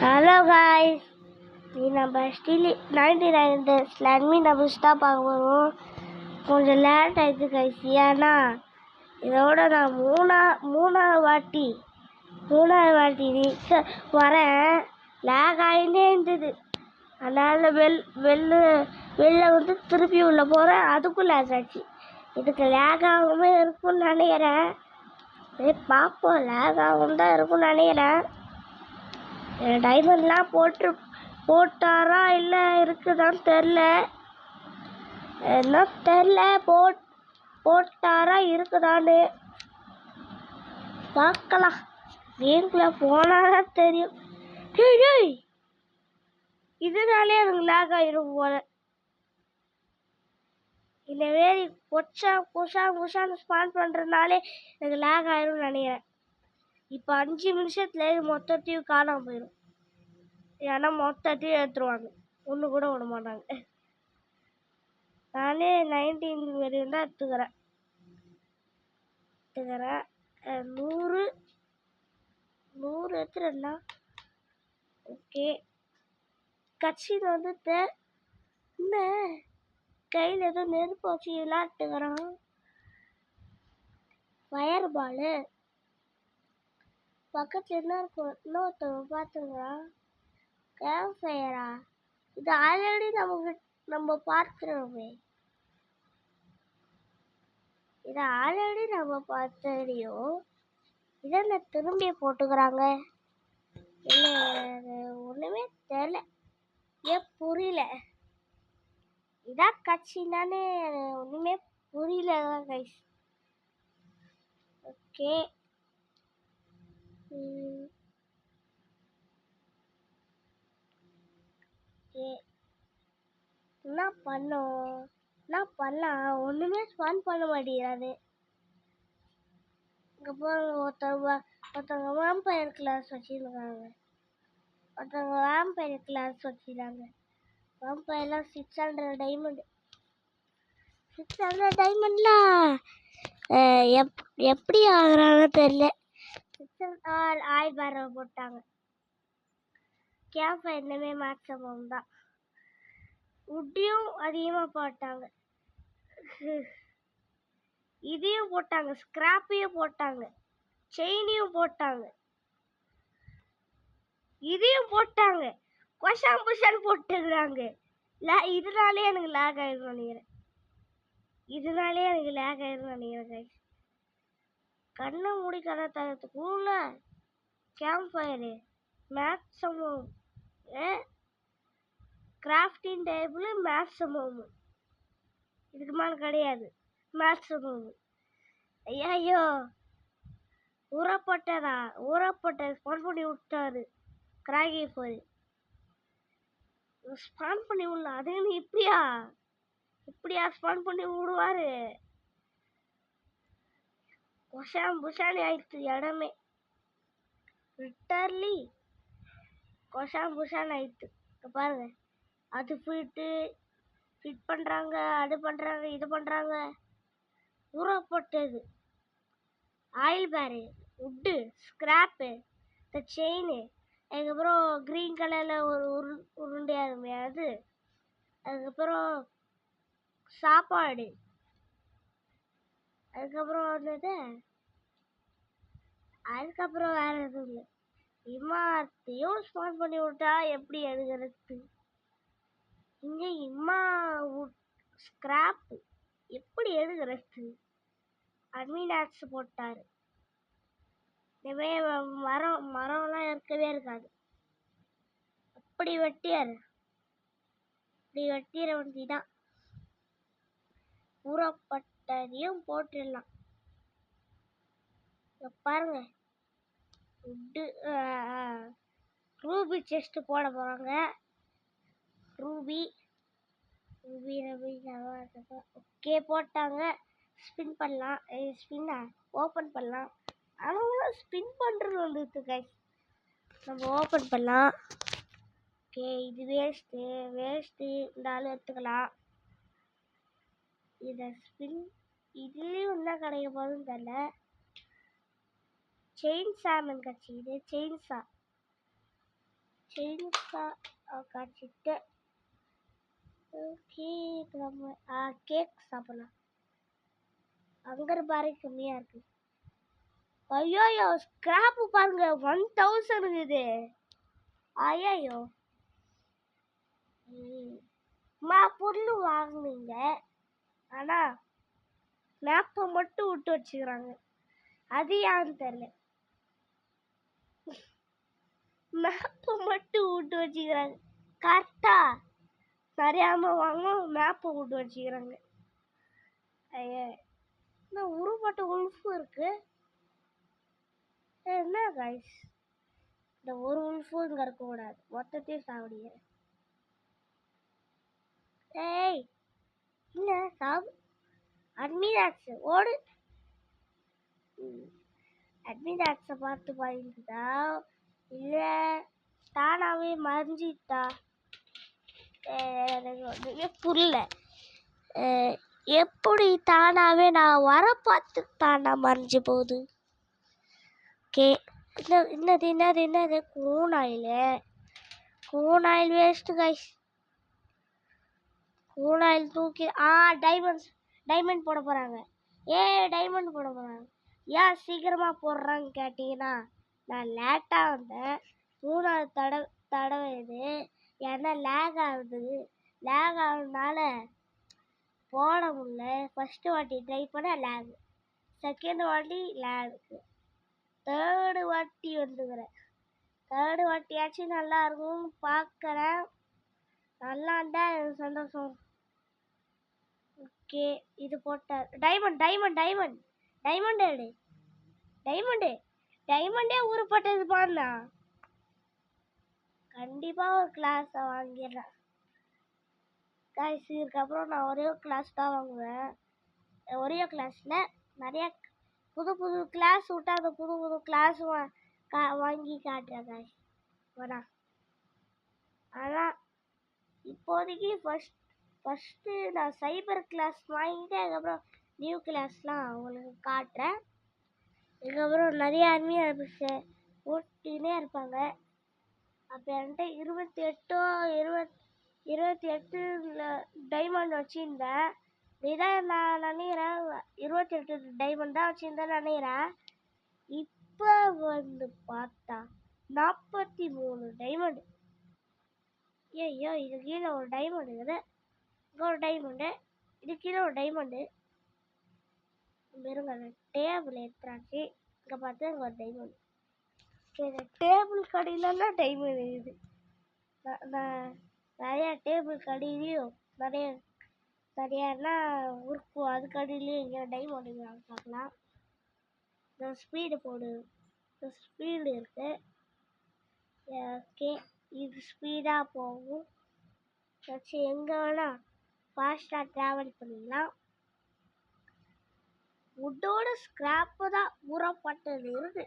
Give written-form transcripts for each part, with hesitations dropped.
Hello guys, நீ நம்ம still 99 days லேண்ட்மி doubles தான் பார்க்க போகிறோம். கொஞ்சம் லேட் ஆகிடுச்சு காய்ஸ். ஏன்னா இதோட நான் மூணாவது வாட்டி வரேன். லேக் ஆகிட்டே இருந்தது. அதனால் வெளில வந்து திருப்பி உள்ள போகிறேன். அதுக்கும் லேக் ஆச்சு. இதுக்கு லேக் ஆகாமல் இருக்கும்னு நினைக்கிறேன். பார்ப்போம், லேக் ஆகும் தான் இருக்கும்னு நினைக்கிறேன். டைமண்ட்லாம் போட்டாரா இல்லை இருக்குதான்னு தெரில. என்ன தெரில, போட்டாரா இருக்குதான்னு பார்க்கலாம். கேம்குள்ளே போனாதான் தெரியும். இதனாலே எனக்கு லேக் ஆகிடும் போல. இந்த மாரி புஷான்னு ஸ்பான் பண்ணுறதுனாலே எனக்கு லேக் ஆகிடும்னு நினைக்கிறேன். இப்போ 5 நிமிஷத்துல மொத்தத்தையும் காணாமல் போயிடும். ஏன்னா மொத்தத்தையும் எடுத்துருவாங்க, ஒன்று கூட விட மாட்டாங்க. நானே 19 வரையும் தான் எடுத்துக்கிறேன். 100 எடுத்துறேன்னா ஓகே. கட்சியில் வந்துட்டு என்ன கையில் ஏதோ நெருப்பு வச்சு விளையாட்டுக்கிறான். ஃபயர் பாலு பக்கத்தில் என்ன இருக்கும், இன்னொருத்தவங்க பார்த்துக்கிறான். கேம்ப் ஃபயரா? இது ஆல்ரெடி நம்ம பார்த்துருவோமே. இதை ஆல்ரெடி நம்ம பார்த்துறியோம். இதை திரும்பி போட்டுக்கிறாங்க. இல்லை ஒன்றுமே தெரியல, ஏன் புரியல. இதான் கட்சினானே ஒன்றுமே புரியல தான் கைஸ். ஓகே, என்ன பண்ணலாம், ஒன்றுமே ஸ்பான் பண்ண மாட்டேங்கிறாரு. இங்கே போகிற ஒருத்தவங்க வேம்பயர் கிளாஸ் வச்சுருக்காங்க. வேம்பயர்லாம் 600 டைமண்ட். 600 டைமண்ட்லாம் எப்படி ஆகுறாங்க தெரியல. 1000 போட்டாங்க. கேம்ப் என்னமே மேக்ஸிமம் தான். உட்டியும் அதிகமாக போட்டாங்க, இதையும் போட்டாங்க, ஸ்கிராப்பையும் போட்டாங்க, செயினையும் போட்டாங்க, இதையும் போட்டாங்க, புஷான்னு போட்டுக்கிறாங்க. இதனாலே எனக்கு லேக் ஆகிடும் நினைக்கிறேன். கண்ணை மூடி கதை தரத்துக்குள்ள camp fire maximum, crafting table maximum, இதுக்கு மேலே கிடையாது. மேக்ஸிமம் ஐயோ ஊறப்பட்ட ஸ்பான் பண்ணி விட்டாரு. கிராகி போய் ஸ்பான் பண்ணி விடல. அதுன்னு இப்படியா ஸ்பான் பண்ணி விடுவாரு. புஷானி ஆயிடுச்சு இடமே. லிட்டர்லி புஷான் ஆயிடுச்சு. பாருங்க, அது ஃபிட் பண்ணுறாங்க, அது பண்ணுறாங்க, இது பண்ணுறாங்க. ஊறப்பட்டது ஆயில் பேரு, உட்டு, ஸ்கிராப்பு, இந்த செயின், அதுக்கப்புறம் க்ரீன் கலரில் ஒரு உருண்டையாகுமே அது, அதுக்கப்புறம் சாப்பாடு, அதுக்கப்புறம் வேற எதுவும் இல்லை. இம்மாத்தையும் ஸ்பான் பண்ணி விட்டா எப்படி எடுக்கிறது? இங்கே ஸ்கிராப்பு எப்படி எடுக்கிறது? அட்மினாக்ஸ் போட்டாரு. இனிமே மரம்லாம் இருக்கவே இருக்காது. அப்படி வெட்டிற வண்டிதான். ஊறப்பட்டதையும் போட்டுடலாம். பாருங்க, ரூபி செஸ்ட் போட போறாங்க. ரூபி ஓகே போட்டாங்க. ஸ்பின் பண்ணலாம், ஓப்பன் பண்ணலாம். ஆனால் ஸ்பின் பண்ணுறது வந்துட்டு கைஸ், நம்ம ஓப்பன் பண்ணலாம். ஓகே, இது வேஸ்ட்டு இந்த ஆள் எடுத்துக்கலாம். இதை இதுலேயும் என்ன கிடைக்க போகுதுன்னு தெரியல. செயின் சாமன் கட்சி, இது செயின் சா செயின்ஸா காய்ச்சிட்டேன். ஓகே, இப்போ நம்ம கேக் சாப்பிடலாம். அங்கே பாரு கம்மியாக இருக்குது. ஐயோ ஸ்கிராப்பு பாருங்க 1000 இருக்குது. ஐயோ பொருள் வாங்குனீங்க, ஆனால் மேப்பை மட்டும் விட்டு வச்சுக்கிறாங்க. அது யான்னு தெரியல. மேப்பை மட்டும் விட்டு வச்சுக்கிறாங்க. கரெக்டாக சரியாம வாங்க மேப்பை விட்டு வச்சுக்கிறாங்க. ஐயா இந்த உருப்பட்ட உல்ஃபு இருக்கு. என்ன கைஸ், இந்த ஒரு உல்ஃபும் இங்கே இருக்கக்கூடாது, மொத்தத்தையும் சாப்பிடுங்க. ஏய் இல்லை அட்மிடாக்ஸ் ஓடு. அட்மிடாக்ஸை பார்த்து பயந்துதா இல்லை தானாகவே மறைஞ்சிட்டா? ஒன்றுமே புரியல. எப்படி தானாகவே நான் வர பார்த்து தானா மறைஞ்சு போகுது? ஓகே, என்னது கூனாயில் வேஸ்ட்டு கைஸ். கூனாயில் தூக்கி டைமண்ட் போட போகிறாங்க. டைமண்ட் போட போகிறாங்க. ஏன் சீக்கிரமாக போடுறான்னு கேட்டிங்கன்னா, நான் லேட்டாக வந்தேன். 3வது தடவை இது. ஏன்னா லேக் ஆகுறதுனால போட முடியல. ஃபஸ்ட்டு வாட்டி ட்ரை பண்ண லேக், செகண்ட் வாட்டி லேக்கு, தேர்டு வாட்டி வந்துக்கிறேன். தேர்டு வாட்டியாச்சும் நல்லா இருக்கும்னு பார்க்குறேன். நல்லா இருந்தால் எனக்கு சந்தோஷம். ஓகே, இது போட்டார். டைமண்ட் எடு. டைமண்டே உருப்பட்டது பாருண்ணா. கண்டிப்பாக ஒரு கிளாஸை வாங்கிடுறேன் கைஸ். இதுக்கப்புறம் நான் ஒரே கிளாஸ் தான் வாங்குவேன். ஒரே கிளாஸில் நிறைய புது கிளாஸ் விட்டு அந்த புது கிளாஸ் வாங்கி காட்டுறேன் கைஸ். வேணா ஆனால் இப்போதைக்கு ஃபஸ்ட்டு நான் சைபர் கிளாஸ் வாங்கிட்டு அதுக்கப்புறம் நியூ கிளாஸ்லாம் உங்களுக்கு காட்டுறேன். இதுக்கப்புறம் நிறைய அருமையாக ஓட்டினே இருப்பாங்க. அப்போ என்கிட்ட 28 டைமண்ட் வச்சுருந்தேன். இதான் நான் நினைக்கிறேன் 28 டைமண்ட் தான் வச்சுருந்தேன் நினைக்கிறேன். இப்போ வந்து பார்த்தா 43 டைமண்ட். ஐயோ இது கீழே ஒரு டைமண்ட் இருக்குது, இங்கே ஒரு டைமண்டு, இது கீழே ஒரு டைமண்டு. இருங்க டேபிள் எடுத்துறாச்சு. இங்கே பார்த்து இங்கே ஒரு டைமண்ட். சரி, டேபிள் கடையிலலாம் டைமண்ட் இருக்குது. நான் நிறையா டேபிள் கடையிலையும் நிறையானா உருக்கும், அது கடையிலையும் இங்கே டைமண்ட் பார்க்கலாம். இந்த ஸ்பீடு போடு, இந்த ஸ்பீடு இருக்குது. ஓகே, இது ஸ்பீடாக போகும். வச்சு எங்கே வேணால் ஃபாஸ்ட்டாக ட்ராவல் பண்ணிடலாம். உட்டோட ஸ்கிராப்பு தான் ஊறப்பட்டது இருக்கு.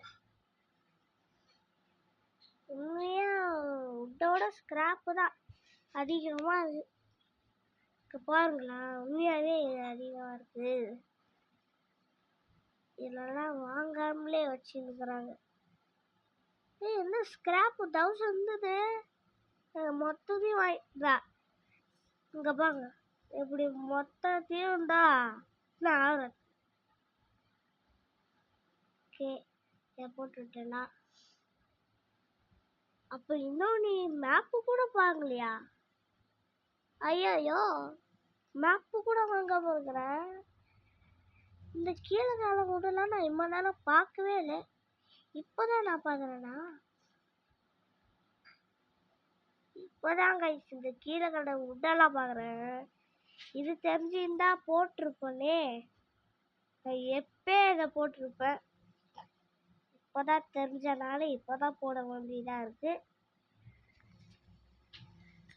உண்மையாக உட்டோட ஸ்கிராப்பு தான் அதிகமாக இருக்கு. பாருங்களா, உண்மையாகவே அதிகமாக இருக்குது. இதெல்லாம் வாங்காமலே வச்சுருக்குறாங்க. என்ன ஸ்கிராப்பு 1000 இருந்தது, மொத்தத்தையும் வாங்கிட்டா. இங்கே பாருங்க எப்படி மொத்தத்தையும் தான் நான் ஆகிறேன். ஓகே, போட்டுட்டேனா? அப்போ இன்னும் நீ மேப்பு கூட வாங்கலையா? ஐயோ மேப்பு கூட வாங்காம இருக்கிறேன். இந்த கீழே காலம் கூடலாம் நான் இவ்வளோ நேரம் பார்க்கவே இல்லை. இப்போதான் நான் பார்க்குறேன்னா, இப்போதான் கைஸ் இந்த கீழே கடை உட்டெல்லாம் பார்க்குறேன். இது தெரிஞ்சிருந்தா போட்டிருப்பேனே, நான் எப்போ இதை போட்டிருப்பேன். இப்போதான் தெரிஞ்சனால இப்போதான் போட வேண்டியதாக இருக்கு.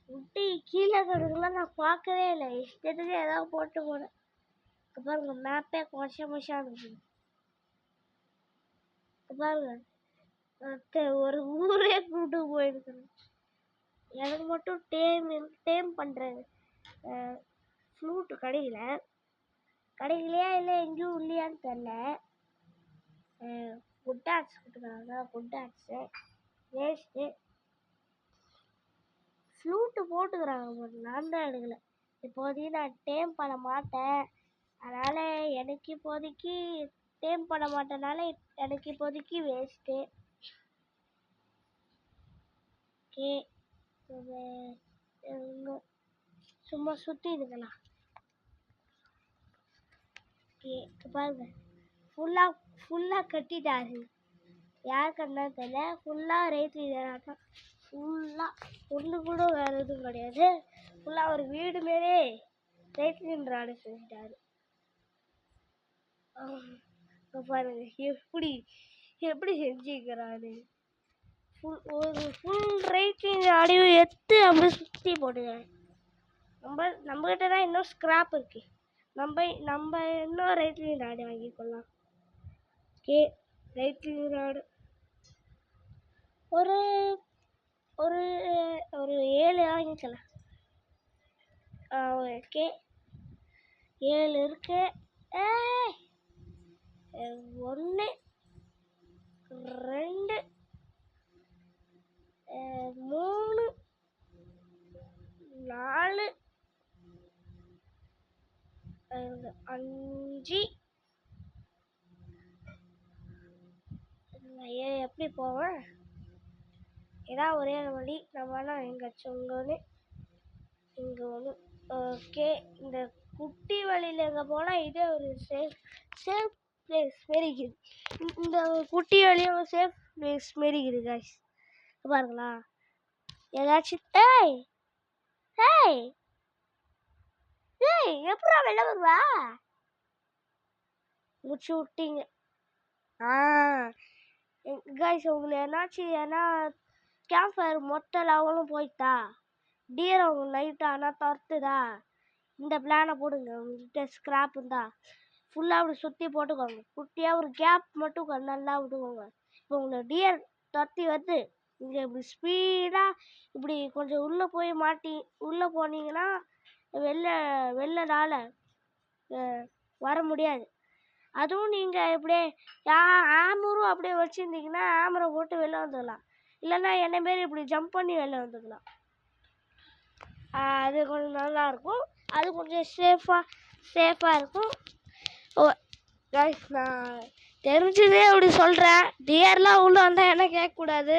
விட்டு கீழே கிடக்குலாம் நான் பார்க்கவே இல்லை. இஷ்டத்துக்கு ஏதாவது போட்டு போனேன். பாருங்க மேப்பே கொஞ்சம் இருக்குது. பாருங்க ஒரு ஊரே கூட்டு போயிருக்குறேன். எனக்கு மட்டும் டேம் பண்ணுறது ஃப்ளூட்டு கடையிலையா இல்லை எங்கேயும் இல்லையான்னு தெரில. குட் ஆட்ஸ் கொடுக்குறாங்க. Good ads waste. ஃப்ளூட்டு போட்டுக்கிறாங்க பட் நான் தான் எடுக்கல. இப்போதைக்கு நான் டேம் பண்ண மாட்டேன். அதனால் எனக்கு இப்போதைக்கு டேம் பண்ண மாட்டேனால எனக்கு இப்போதைக்கு வேஸ்ட்டு. ஓகே, சும்மா சுற்றி இருக்கலாம். ஓகே, பாருங்க ஃபுல்லாக கட்டிட்டாரு. யார் கட்டினா தெரியல. ஃபுல்லாக ரேட் லீடராட்டம் ஃபுல்லாக ஒன்று கூட வேறு எதுவும் கிடையாது. ஃபுல்லாக ஒரு வீடு மாரி ரேட் லீடராட செஞ்சிட்டாரு. பாருங்க எப்படி செஞ்சுக்கிறாரு. ஒரு ஃபுல் ரேட்டிங் ஆடியோ எடுத்து அப்படி சுற்றி போட்டுக்கிறேன். நம்மகிட்ட தான் இன்னும் ஸ்க்ராப் இருக்கு. நம்ம இன்னும் ரேட்லிங் ராடு வாங்கிக்கொள்ளலாம். ஓகே, ரேட்லிங் ராடு ஒரு ஒரு ஒரு 7 வாங்கிக்கலாம். ஓகே, 7 இருக்கு. 1 2 3 4 5 எப்படி போவேன்? ஏதாவது ஒரே வழி. நம்ம வேணால் எங்காச்சும் இங்கே ஒன்று. ஓகே, இந்த குட்டி வழியில் எங்கே போனால் இதே ஒரு சேஃப் பிளேஸ் மாரிக்குது. இந்த குட்டி வழியும் சேஃப் பிளேஸ் மாரிக்குது காய்ஸ். பாருங்களா, ஏதாச்சும் ஏய் எப்படா வெளில வருவா? முடிச்சு விட்டீங்க. காய்ஸ், உங்களுக்கு ஏன்னா கேம்ப் ஃபயர் மொத்த லெவலும் போயிட்டா, டியர் அவங்க நைட்டு ஆனால் துரத்துதா, இந்த பிளானை போடுங்க. உங்கள்கிட்ட ஸ்க்ராப் இருந்தா ஃபுல்லாக அப்படி சுற்றி போட்டுக்கோங்க. குட்டியாக ஒரு கேப் மட்டும் நல்லா விட்டுக்கோங்க. இப்போ உங்களை டியர் துரத்தி வருது, நீங்கள் இப்படி ஸ்பீடாக இப்படி கொஞ்சம் உள்ளே போனீங்கன்னா வெளிலனால வர முடியாது. அதுவும் நீங்கள் இப்படியே ஆமரும் அப்படியே வச்சுருந்தீங்கன்னா ஆமரை போட்டு வெளில வந்துடலாம். இல்லைன்னா என்ன மாரி இப்படி ஜம்ப் பண்ணி வெளில வந்துக்கலாம். அது கொஞ்சம் நல்லாயிருக்கும். அது கொஞ்சம் சேஃபாக இருக்கும். கைஸ், நான் தெரிஞ்சதே அப்படி சொல்கிறேன். டியர்லாம் உள்ளே வந்தால் என்ன கேட்கக்கூடாது.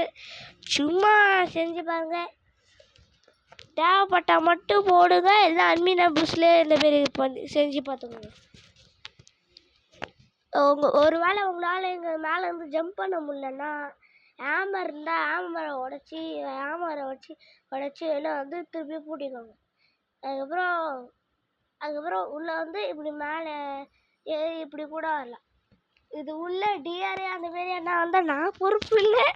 சும்மா செஞ்சு பாருங்க. தேவைப்பட்டால் மட்டும் போடுங்க. எல்லாம் அட்மினா புஷ்லேயே இந்தமாரி செஞ்சு பார்த்துக்கோங்க. ஒரு வேளை உங்களால் எங்கள் மேலே இருந்து ஜம்ப் பண்ண முடியலன்னா ஆமர் இருந்தால் ஆமரை வச்சு வெளில வந்து திருப்பி பூட்டிக்கோங்க. அதுக்கப்புறம் உள்ளே வந்து இப்படி மேலே ஏறி இப்படி கூட வரலாம். இது உள்ள டிஆர்ஏ அந்தமாரி என்ன வந்தால் நான் பொறுப்பு இல்லை.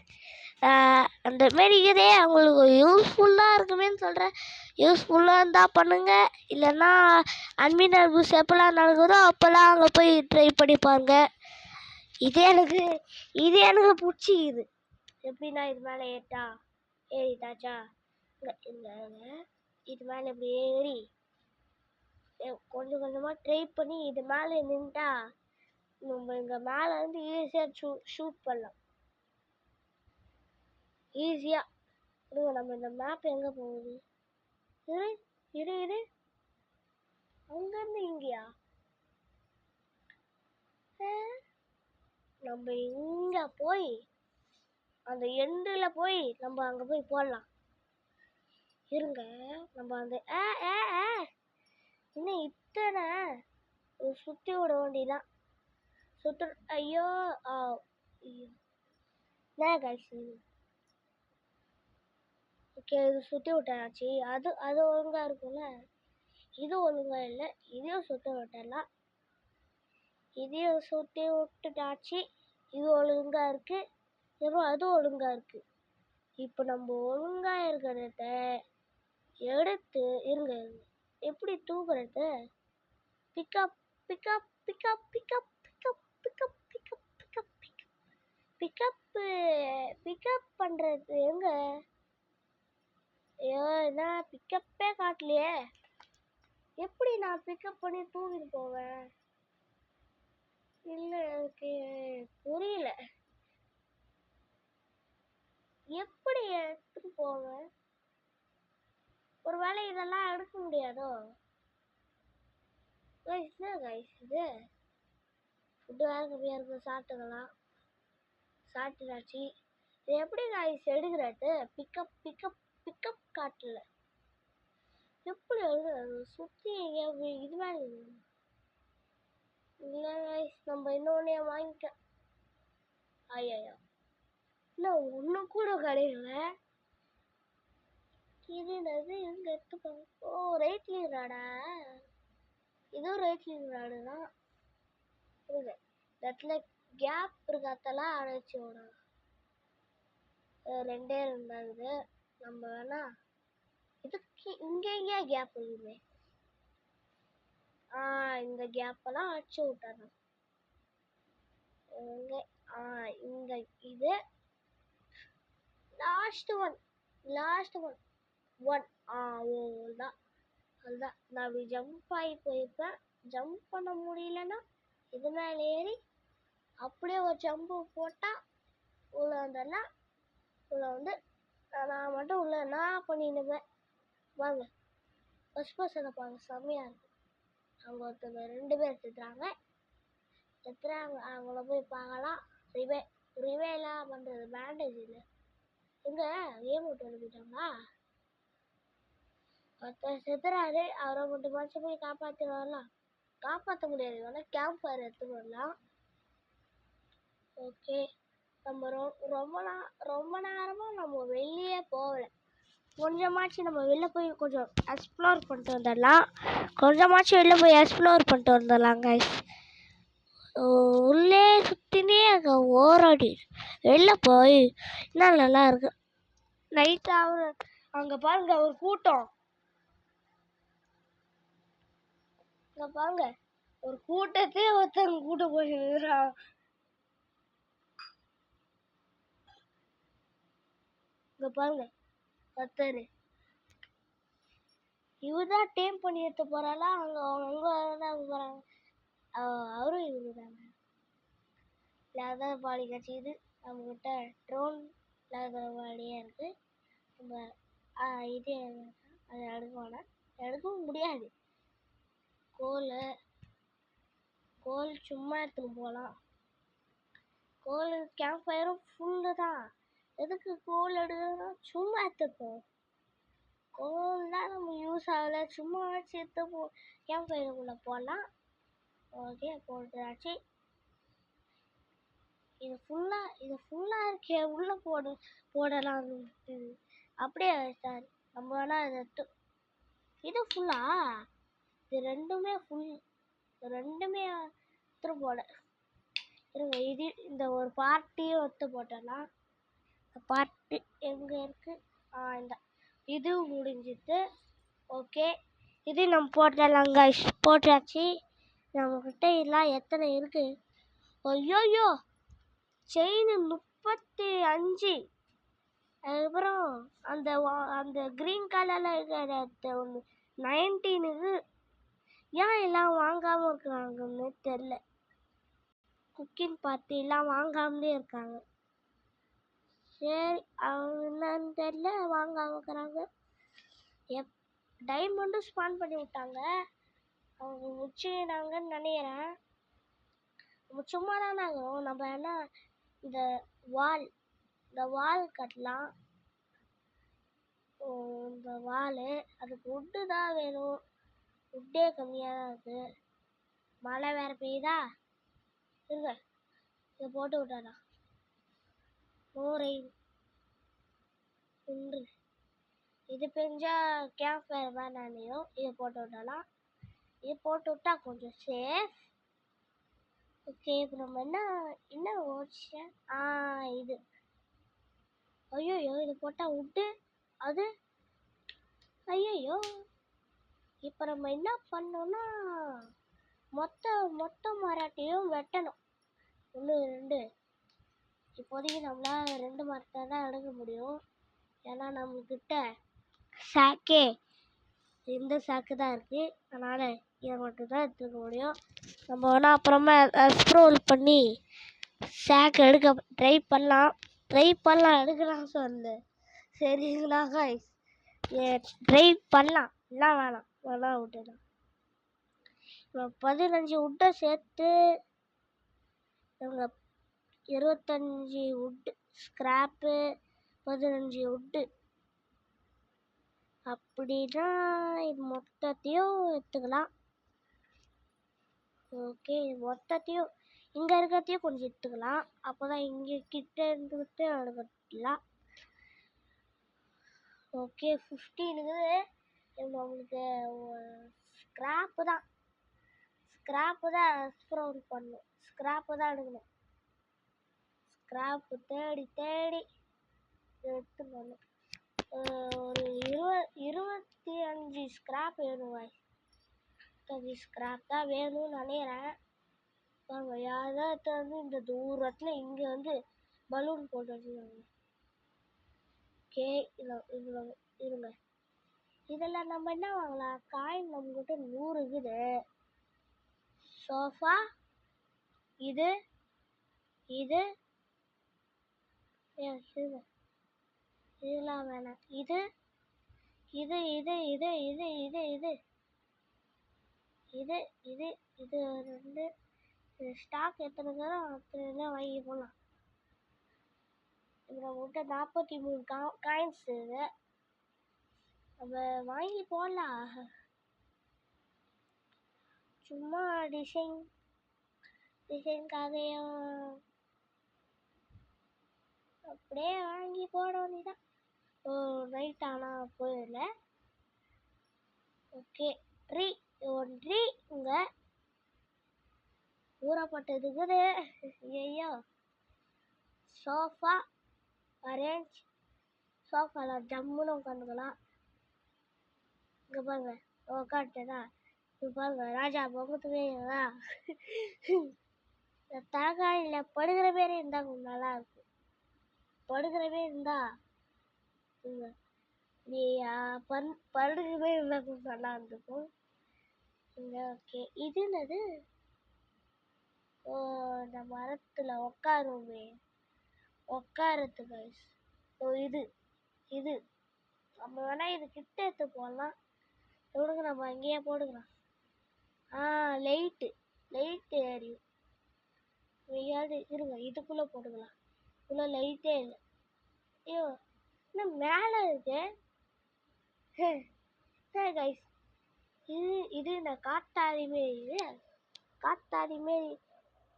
அந்தமாரி இதே அவங்களுக்கு யூஸ்ஃபுல்லாக இருக்குமேன்னு சொல்கிறேன். யூஸ்ஃபுல்லாக இருந்தால் பண்ணுங்கள். இல்லைன்னா அட்மினர் புஷ் எப்போல்லாம் நடக்குதோ அப்போல்லாம் அங்கே போய் ட்ரை பண்ணிப்பாங்க. இது எனக்கு பிடிச்சிக்குது. எப்படின்னா இது மேலே ஏறிட்டாச்சா, இல்லை இது மேலே இப்படி ஏறி கொஞ்சம் கொஞ்சமாக ட்ரை பண்ணி இது மேலே நின்றுட்டா நம்ம இங்கே மேலே வந்து ஈஸியாக ஷூட் பண்ணலாம். ஈஸியாக நம்ம இந்த மேப் எங்கே போகுது? இரு அங்கேருந்து இங்கேயா? நம்ம இங்கே போய் அந்த எண்டில் போய் நம்ம அங்கே போய் போடலாம். இருங்க, நம்ம அந்த இன்னும் இத்தனை சுற்றி விட வேண்டியதான். ஐயோ காய்ச்சி. ஓகே, இது சுற்றி விட்டாச்சு. அது ஒழுங்காக இருக்கும்ல. இது ஒழுங்காக இல்லை. இதையும் சுற்றி விட்டுடலாம். இதையும் சுற்றி விட்டுட்டாச்சு. இது ஒழுங்காக இருக்குது. அப்புறம் அதுவும் ஒழுங்காக இருக்குது. இப்போ நம்ம ஒழுங்காக இருக்கிறத எடுத்து இருங்க. எப்படி தூக்குறது? Pickup pickup pickup pickup pickup pickup pickup pickup pickup pickup பண்ணுறது எங்க? ஐயோ, என்ன பிக்கப்பே காட்டலையே. எப்படி நான் பிக்கப் பண்ணி தூக்கிட்டு போவேன்? இல்லை, எனக்கு புரியல. எப்படி எடுத்துட்டு போவேன்? ஒரு வேளை இதெல்லாம் எடுக்க முடியாதோ கைஸ்? கைஸ் இது ஃபுட்டு வேறு கம்மியாக இருக்குது, சாப்பிட்டுக்கலாம். சாப்பிட்டுனாச்சு. இது எப்படி கைஸ் எடுக்கிறது? பிக்கப் பிக்கப் பிக்கப் காட்டல. எப்படி எடுக்கிறது? சுற்றி இது மாதிரி இல்லை கைஸ், நம்ம இன்னொன்னே வாங்கிக்க. ஐயா இல்லை ஒன்று கூட கிடைக்கல. இது என்னது? இங்கே எடுத்துப்பாங்க. ஓ ரைட்லிங் ராடா? இதுவும் ரைட்லிங் ராடு தான். புரியுது. இந்த இடத்துல கேப் இருக்காத்தெல்லாம் அடைச்சி விடும். ரெண்டே ரெண்டாகுது. நம்ம வேணா இதுக்கு இங்கே கேப் இருக்குமே, இந்த கேப்பெல்லாம் அடிச்சு விட்டுறோம். இந்த இது லாஸ்ட் ஒன் அவ்வளோதான். அதுதான் நான் அப்படி ஜம்ப் ஆகி போயிருப்பேன். ஜம்ப் பண்ண முடியலன்னா இது மேலே ஏறி அப்படியே ஒரு ஜம்பு போட்டால் உள்ள வந்தெல்லாம் உள்ள வந்து நான் மட்டும் உள்ள நான் பண்ணிடுவேன். வாங்க ஃபஸ்ட் பர்சனை பாருங்க, செம்மையாக இருக்கும். அவங்க ஒருத்தவங்க 2 பேர் செத்துறாங்க. அவங்கள போய் பார்க்கலாம். ரிவேலாம் பண்ணுறது பேண்டேஜ் இல்லை. எங்கே கேம் விட்டு எழுதிட்டாங்களா? ஒருத்தர் செத்துறாரு, அவரை மட்டும் மாச்சும் போய் காப்பாற்றி வரலாம். காப்பாற்ற முடியாது, வேணால் கேம்ப் ஃபயர் எடுத்துட்டு வரலாம். ஓகே, நம்ம ரொம்ப நேரமாக நம்ம வெளியே போகலை. கொஞ்சமாச்சும் நம்ம வெளில போய் கொஞ்சம் எக்ஸ்ப்ளோர் பண்ணிட்டு வந்துடலாம். கைஸ். உள்ளே சுற்றினே அங்கே ஓராடி வெளில போய் இன்னும் நல்லா இருக்கு. நைட்டாக அங்கே பாருங்க ஒரு கூட்டம். இங்கே பாருங்க ஒரு கூட்டத்தையே ஒருத்தங்க கூட்ட போய் இங்கே பாருங்க ஒருத்தர் இவதான் டேம் பண்ணி எடுத்து போறாளா? அவங்க போறாங்க. அவரும் இவரு தாங்க. லெதர் பாடி கட்சிது. நம்மக்கிட்ட ட்ரோன் லெதர் பாடியே இருக்கு. நம்ம இது அதை எடுக்கவும் முடியாது. கோல் சும்மா எடுத்துன்னு போகலாம். கோல் கேம்ப் ஃபயரும் ஃபுல்லு தான். எதுக்கு கோல் எடுக்கணும்? சும்மா எடுத்துப்போம். கோல் தான் நம்ம யூஸ் ஆகலை, சும்மா வச்சு எடுத்து கேம்ப் ஃபயருக்குள்ளே போடலாம். ஓகே போட்டாச்சு. இது ஃபுல்லாக இருக்கே, உள்ளே போடலாம். அப்படியே சார் நம்ம வேணால் இதை இது ஃபுல்லா? இது ரெண்டுமே எடுத்து போட இருங்க. இந்த ஒரு பார்ட்டியும் எடுத்து போட்டலாம். பார்ட்டி எங்கே இருக்குது? இந்த இது முடிஞ்சிட்டு. ஓகே, இது நம்ம போட்டலாங்க. போட்டாச்சு. நம்மக்கிட்ட எல்லாம் எத்தனை இருக்குது? ஐயோயோ, செயின் 35. அதுக்கப்புறம் அந்த க்ரீன் கலரில் இருக்கிற ஒன்று 19. ஏன் எல்லாம் வாங்காமல் இருக்கிறாங்கன்னு தெரில. குக்கிங் பார்ட்டிலாம் வாங்காமலே இருக்காங்க. சரி, அவங்க என்னன்னு தெரில, வாங்காமல் இருக்கிறாங்க. டைமண்டும் ஸ்பான் பண்ணி விட்டாங்க. அவங்க முடிச்சுனாங்கன்னு நினைக்கிறேன். நம்ம சும்மா தானே ஆகும். நம்ம என்ன இந்த வால் கட்டலாம். இந்த வால் அதுக்கு உட்டு தான் வேணும். உட்டே கம்மியாக தான் இருக்குது. மழை வேறு பெய்யுதா? இருங்க, இதை போட்டு விட்டாடா. ஒன்று இது பெஞ்சா கேம்ப் ஃபயர் தான் நினையும். இதை போட்டு விட்டாலாம். இது போட்டு விட்டா கொஞ்சம் சேஃப். ஓகே, இப்போ நம்ம என்ன ஓடிச்சேன்? இது ஐயோ, இது போட்டால் விட்டு அது ஐயோ. இப்போ நம்ம என்ன பண்ணோம்னா மொத்த மரத்தையும் வெட்டணும். 1 2. இப்போதைக்கு நம்மளால் 2 மரத்தை தான் எடுக்க முடியும். ஏன்னா நம்மக்கிட்ட சாக்கே இந்த சாக்கு தான் இருக்குது. அதனால் இதை மட்டும்தான் எடுத்துக்க முடியும். நம்ம வேணால் அப்புறமா ஸ்க்ரோல் பண்ணி சாக்கு எடுக்க ட்ரை பண்ணலாம். எடுக்கலாம் சொன்னேன். சரிங்களா கைஸ்? ட்ரை பண்ணலாம், எல்லாம் வேணாம் விட்டுடலாம். இப்போ 15 வுட்டை சேர்த்து இவங்க 25 வுட்டு ஸ்க்ராப்பு, 15 வுட்டு அப்படின்னா இது மொத்தத்தையும் எடுத்துக்கலாம். ஓகே, மொத்தத்தையும் இங்கே இருக்கிறதையும் கொஞ்சம் எடுத்துக்கலாம். அப்போ தான் இங்கே கிட்ட இருந்துக்கிட்டு எடுக்கலாம். ஓகே, 15 உங்களுக்கு ஸ்க்ராப்பு தான் எக்ஸ்ப்ளோர் பண்ணணும். ஸ்க்ராப்பு தான் எடுக்கணும். ஸ்க்ராப்பு தேடி எடுத்துன்னு வரணும். ஒரு 25 ஸ்க்ராப் வேணும். 25 ஸ்க்ராப் தான் வேணும்னு நினைக்கிறேன். யாராவது வந்து இந்த தூரத்தில் இங்கே வந்து பலூன் போட்டு வச்சுருக்காங்க. ஓகே, இதில் இருங்க. இதில் நம்ம என்ன வாங்கலாம்? காயின் நம்மக்கிட்ட 100 இருக்குது. சோஃபா இது இதெல்லாம் வேணாம். இது 2 ஸ்டாக் எத்தனை அத்தனை வாங்கி போகலாம். இதில் விட்ட 43 காயின்ஸ் இது நம்ம வாங்கி போடலாம். சும்மா டிசைன்காகையும் அப்படியே வாங்கி போட வேண்டியதான். நைட் ஆனால் போயிடல. ஓகே, ட்ரீ இங்கே ஊறப்பட்டதுக்குது. ஐயோ, சோஃபா அரேஞ்ச். சோஃபாவில் ஜம்முன்னு உட்காந்துக்கலாம். இங்கே பாருங்க, உட்காந்துட்டதா. இங்கே பாருங்க, ராஜா பொங்கத்துவேங்களா. இந்த தலகாணியில் படுகிற பேரே இருந்தால் கொஞ்சம் நல்லா இருக்கும். படுகிற பேர் இருந்தா படுகிற பேர் இருந்தால் கொஞ்சம் நல்லா இருந்துக்கும். ஓகே, இது என்னது? இந்த மரத்தில் உட்காரத்துக்கு. இது நம்ம வேணா இது கிட்ட எடுத்து போடலாம். எவ்வளோங்க, நம்ம அங்கேயே போடுக்கலாம். லைட்டு எரியும். எங்கேயாவது இருங்க, இதுக்குள்ளே போட்டுக்கலாம். இவ்வளோ லைட்டே இல்லை. ஐயோ, இன்னும் மேலே இருக்கு. கைஸ், இது இந்த காத்தாடி மாரி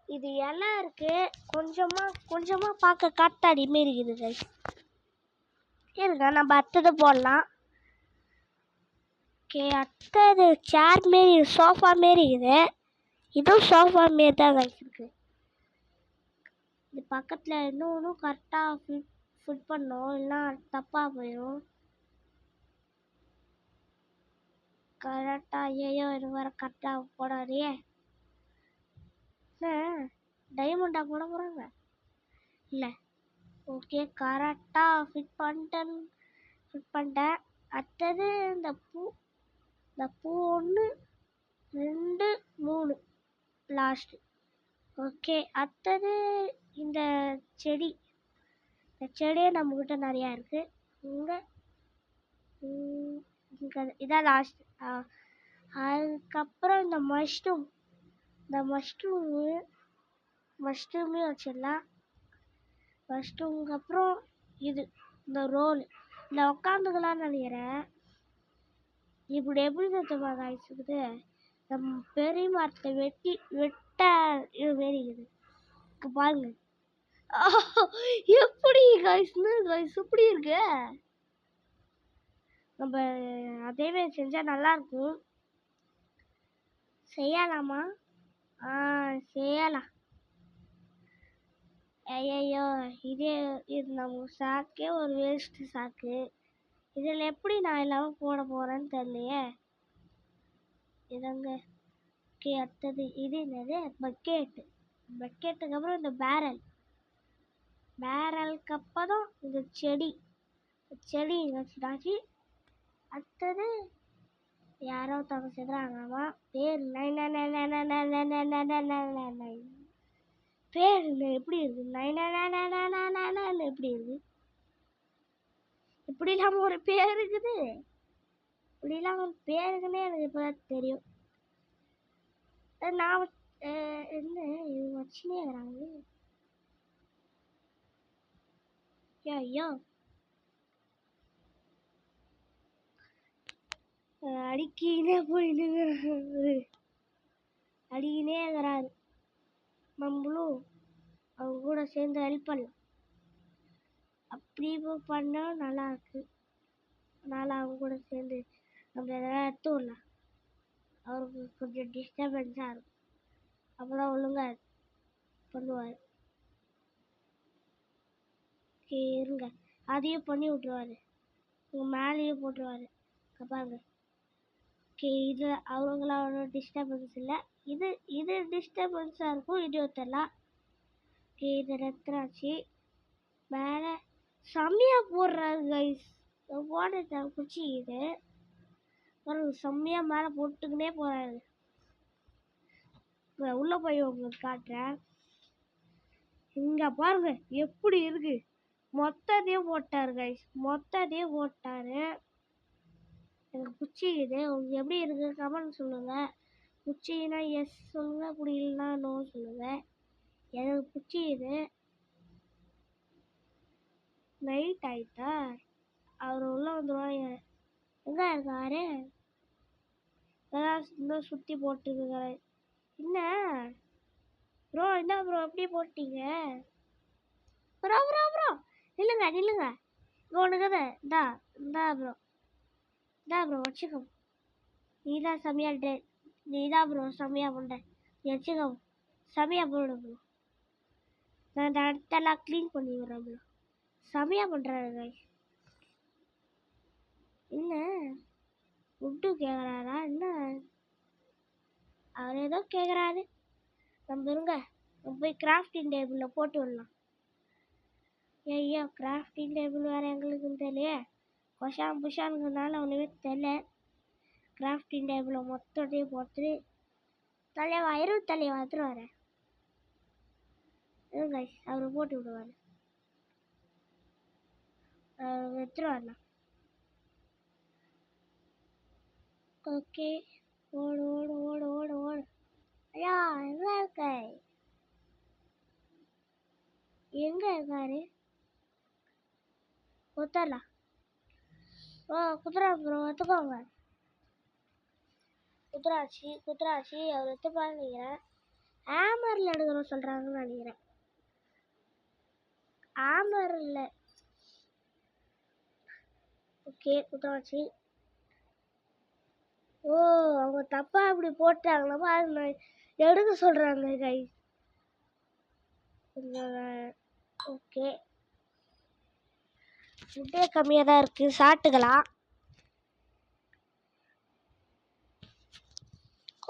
இது இலை இருக்கு. கொஞ்சமாக பார்க்க காத்தாடி மாரி இருக்குது கைஸ். இருங்க, நம்ம அடுத்தது போடலாம். ஓகே, அடுத்தது சேர் மாரி சோஃபா மாரி இருக்குது. இதுவும் சோஃபா மாரி தான் கைஸ் இருக்கு. இது பக்கத்தில் இன்னும் கரெக்டாக ஃபிட் பண்ணோம், இல்லைன்னா தப்பாக போயிடும். கரெக்டாக ஐயோ இது வேறு கரெக்டாக போடாதே. டைமண்டாக போட போகிறாங்க இல்லை. ஓகே, கரெக்டாக ஃபிட் பண்ணிட்டேன். அடுத்தது இந்த பூ 1 2 3 லாஸ்ட்டு. ஓகே, அடுத்தது இந்த செடியே நம்மக்கிட்ட நிறையா இருக்குது. இங்கே இதான் லாஸ்ட். அதுக்கப்புறம் இந்த மஷ்ரூமே வச்சிடலாம். மஷ்ரூமுக்கு அப்புறம் இந்த ரோல் இதில் உட்காந்துக்கலான்னு நினைக்கிறேன். இப்படி எப்படி சத்தமா காய்ச்சிக்குது. நம்ம பெரிய மரத்தை வெட்ட இது மாரி இருக்குது பாருங்க. எப்படி காய்ஸ் இப்படி இருக்கு. நம்ம அதேமாரி செஞ்சால் நல்லாயிருக்கும். செய்யலாமா? செய்யலாம். ஐயோ, இது நம்ம சாக்கே ஒரு வேஸ்ட்டு சாக்கு. இதில் எப்படி நான் எல்லாமே போட போகிறேன்னு தெரியலையே. இதங்க. ஓகே, அடுத்தது இது என்னது? பக்கெட்டுக்கு அப்புறம் இந்த பேரலுக்கு அப்புறம் இந்த செடி வச்சுட்டாச்சு. அடுத்தது யாரோ தங்க செதுறாங்கம்மா. பேர் பேர் எப்படி இருக்கு? எப்படி இருக்கு? இப்படி இல்லாம ஒரு பேர் இருக்குது. இப்படி இல்லாம பேருக்குன்னே எனக்கு இப்பதான் தெரியும். நான் என்ன இது வச்சுனே இருக்கிறாங்க. ஐயோ அடிக்கினே போயின்னு அடிக்கினே இருக்கிறாரு. நம்மளும் அவங்க கூட சேர்ந்து ஹெல்ப் பண்ணலாம். அப்படி பண்ணா நல்லா இருக்கு. அதனால அவங்க கூட சேர்ந்து நம்ம எதனா எடுத்து விடலாம். அவருக்கு கொஞ்சம் டிஸ்டர்பன்ஸாக இருக்கும். அப்போதான் ஒழுங்காக பண்ணுவார். ஓகே இருங்க, அதையும் பண்ணி விட்ருவாரு. உங்கள் மேலேயும் போட்டுருவாரு. பாருங்க. ஓகே இது அவங்களோட டிஸ்டர்பன்ஸ் இல்லை. இது இது டிஸ்டர்பன்ஸாக இருக்கும். இது ஒருத்தரலாம். ஓகே இது ரத்ராட்சி மேலே செம்மையாக போடுறாரு கைஸ். போட குச்சி இது செம்மையாக மேலே போட்டுக்கினே போகிறாரு. உள்ளே போய் உங்களுக்கு காட்டுறேன். இங்கே பாருங்க எப்படி இருக்கு. மொத்தத்தையும் போட்டாரு கைஸ். மொத்தத்தையும் போட்டாரு. எனக்கு பிடிச்சிக்குது. உங்களுக்கு எப்படி இருக்கு கமெண்ட் சொல்லுங்க. பிடிச்சின்னா எஸ் சொல்லுங்க, அப்படி இல்லைன்னா நோ சொல்லுங்க. எனக்கு பிடிச்சிக்குது. நைட் ஆயிட்டா அவர் உள்ள வந்துடுவாங்க. எங்க இருக்காரு? இன்னும் சுற்றி போட்டுருக்காரு. என்ன ப்ரோ என்ன ப்ரோ எப்படி போட்டீங்க? ப்ரோ ப்ரோ ப்ரோ நில்லுங்க நில்லுங்க. இங்கே ஒன்றுக்குது. இந்தா ப்ரோ வச்சுக்கோ. நீ தான் செம்மையா நீ தான் ப்ரோ செம்மையா பண்ண. வச்சுக்கோ செம்மையா போடு ப்ரோ. நான் இந்த இடத்தெல்லாம் க்ளீன் பண்ணி விடுறேன் ப்ரோ. செம்மையா பண்ணுறாரு. என்ன ஃபுட்டு கேட்குறாரா என்ன? அவர் ஏதோ கேட்குறாரு. நம்ம இருங்க, நம்ம போய் கிராஃப்டிங் டேபிளில் போட்டு விடலாம். ஐயோ கிராஃப்டிங் டேபிள் வேறு எங்களுக்குன்னு தெரியலையே. கொஷான் புஷானுக்குனால ஒன்றுமே தெரியல. கிராஃப்டிங் டேபிளை மொத்தத்தையும் போட்டு தலைவா தலைவா எடுத்துட்டு வரேன். அவரை போட்டு விடுவார். எடுத்துட்டு வரலாம். ஓகே ஓடு ஓடு ஓடு ஓடு ஓடு. ஐயா எங்க இருக்க? எங்க இருக்காரு? குத்தரலாம். ஓ குத்துறா ப்ரோ எடுத்துக்கோங்க. குத்துராட்சி அவர் எடுத்துப்பான்னு நினைக்கிறேன். ஆமரில் எடுக்கணும் சொல்கிறாங்கன்னு நினைக்கிறேன். ஆமர் இல்லை. ஓகே குத்துராட்சி. ஓ அவங்க தப்பா அப்படி போட்டாங்களப்பா, அது எடுக்க சொல்கிறாங்க கை. ஓகே ஃபுட்டே கம்மியாக தான் இருக்குது, சாப்பிட்டுக்கலாம்.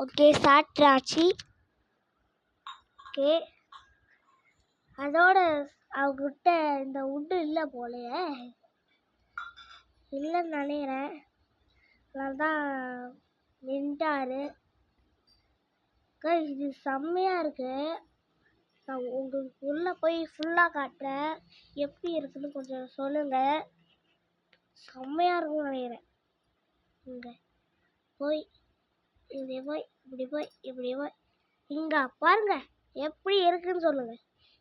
ஓகே சாப்பிட்டாச்சு. ஓகே அதோட அவங்ககிட்ட இந்த உட்டு இல்லை போலையே, இல்லைன்னு நினைக்கிறேன். அதனால தான் நின்ட்டாரு. இது செம்மையாக இருக்குது. நான் உங்களுக்கு உள்ளே போய் ஃபுல்லாக காட்டுறேன். எப்படி இருக்குன்னு கொஞ்சம் சொல்லுங்கள். செம்மையாக இருக்கும்னு நினைக்கிறேன். இங்கே போய் இப்படி போய் இப்படி போய் இங்கே பாருங்க எப்படி இருக்குன்னு சொல்லுங்கள்.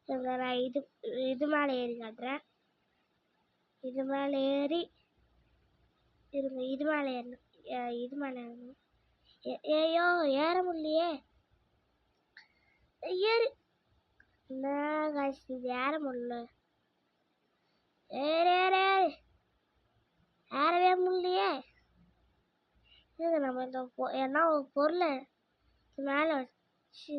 இங்கே நான் இது மேலே ஏறி காட்டுறேன். இது மேலே ஏறி இருங்க. இது மேலே ஏறணும். இது மேலே ஏறணும். ஏயோ ஏற முடியலையே. ஏறு என்ன காசு இது ஏற முடியல. ஏறவே முடியலையே. இது நம்ம இந்த என்ன ஒரு பொருளை மேலே வச்சு,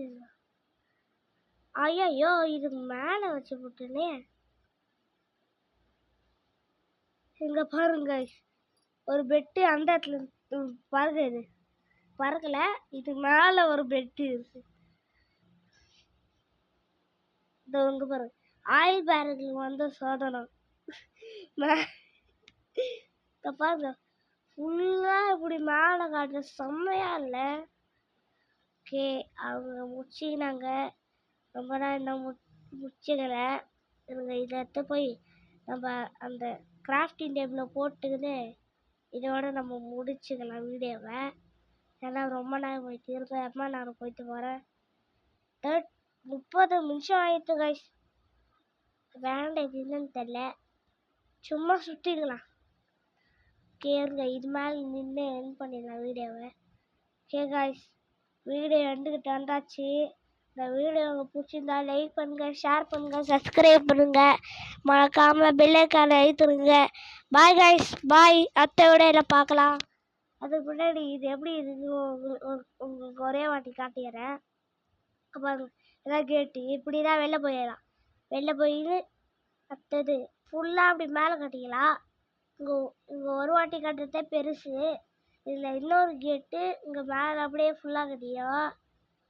ஐயோ இது மேலே வச்சு போட்டுனே. இங்க பாருங்க ஒரு பெட்டு அந்த இடத்துல பறகுது. பறக்கல, இது மேலே ஒரு பெட்டு இருக்கு. இங்க பாருங்க ஆயில் பேரலுக்கு வந்து சோதனம். பாருங்க ஃபுல்லா இப்படி மேலே காட்டுற செம்மையா இல்லை? ஓகே அவங்க முடிச்சிக்கினாங்க. ரொம்ப நாள் இன்னும் முடிச்சுக்கல. இதை எடுத்து போய் நம்ம அந்த கிராஃப்டிங் டேபிளில் போட்டுக்கின்னு இதோட நம்ம முடிச்சுக்கலாம் வீடியோவை. ஏன்னா ரொம்ப நேரம் போயிட்டு இருக்கேன், எம்மா நேரம் போயிட்டு வரேன். 30 நிமிஷம் ஆயிடுச்சு கைஸ். வேண்டாம் என்னன்னு தெரில, சும்மா சுற்றிக்கலாம். கேளுங்க, இது மேலே நின்று என் பண்ணிடலாம் வீடியோவை. ஓகே கைஸ், வீடியோ எண்டுக்கிட்ட வந்தாச்சு. இந்த வீடியோ உங்களுக்கு பிடிச்சிருந்தா லைக் பண்ணுங்கள், ஷேர் பண்ணுங்கள், சப்ஸ்கிரைப் பண்ணுங்கள், மறக்காமல் பெல் ஐக்கானை அழுத்துருங்க. பாய் கைஸ், பாய். அடுத்த வீடியோவில் பார்க்கலாம். அதுக்கு முன்னாடி இது எப்படி இருக்கு உங்களுக்கு ஒரே வாட்டி காட்டிடுறேன். பாருங்க, இதான் கேட்டு. இப்படி தான் வெளில போயிடலாம். வெளில போயின்னு அடுத்தது ஃபுல்லாக அப்படி மேலே கட்டிக்கலாம். இங்கே ஒரு வாட்டி கட்டுறதே பெருசு. இதில் இன்னொரு கேட்டு இங்கே மேலே அப்படியே ஃபுல்லாக கட்டிடும்.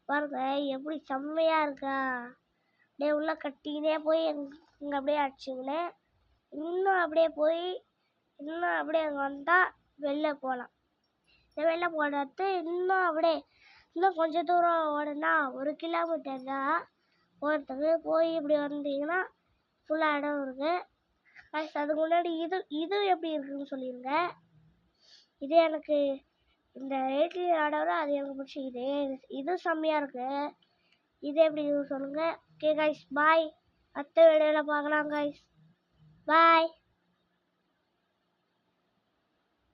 பாருங்க எப்படி செம்மையாக இருக்கா. அப்படியே உள்ளே கட்டினே போய் இங்கே அப்படியே அடிச்சிங்கன்னு இன்னும் அப்படியே போய் இன்னும் அப்படியே அங்கே வந்தால் வெளில போகலாம். இந்த வெளில போடுறது இன்னும் அப்படியே இன்னும் கொஞ்சம் தூரம் ஓடுனா 1 கிலோமீட்டர் தான் போகிறதுக்கு. போய் இப்படி வந்தீங்கன்னா ஃபுல்லாக இடம் இருக்குது. அதுக்கு முன்னாடி இது எப்படி இருக்குதுன்னு சொல்லிடுங்க. இது எனக்கு இந்த ரேட்லி ஆடோட அது எனக்கு பிடிச்சிக்குது. இது செம்மையாக இருக்குது. இது எப்படி சொல்லுங்கள். ஓகே கைஸ், பாய். அடுத்த வீடியோவில் பார்க்கலாம் கைஸ். பாய்.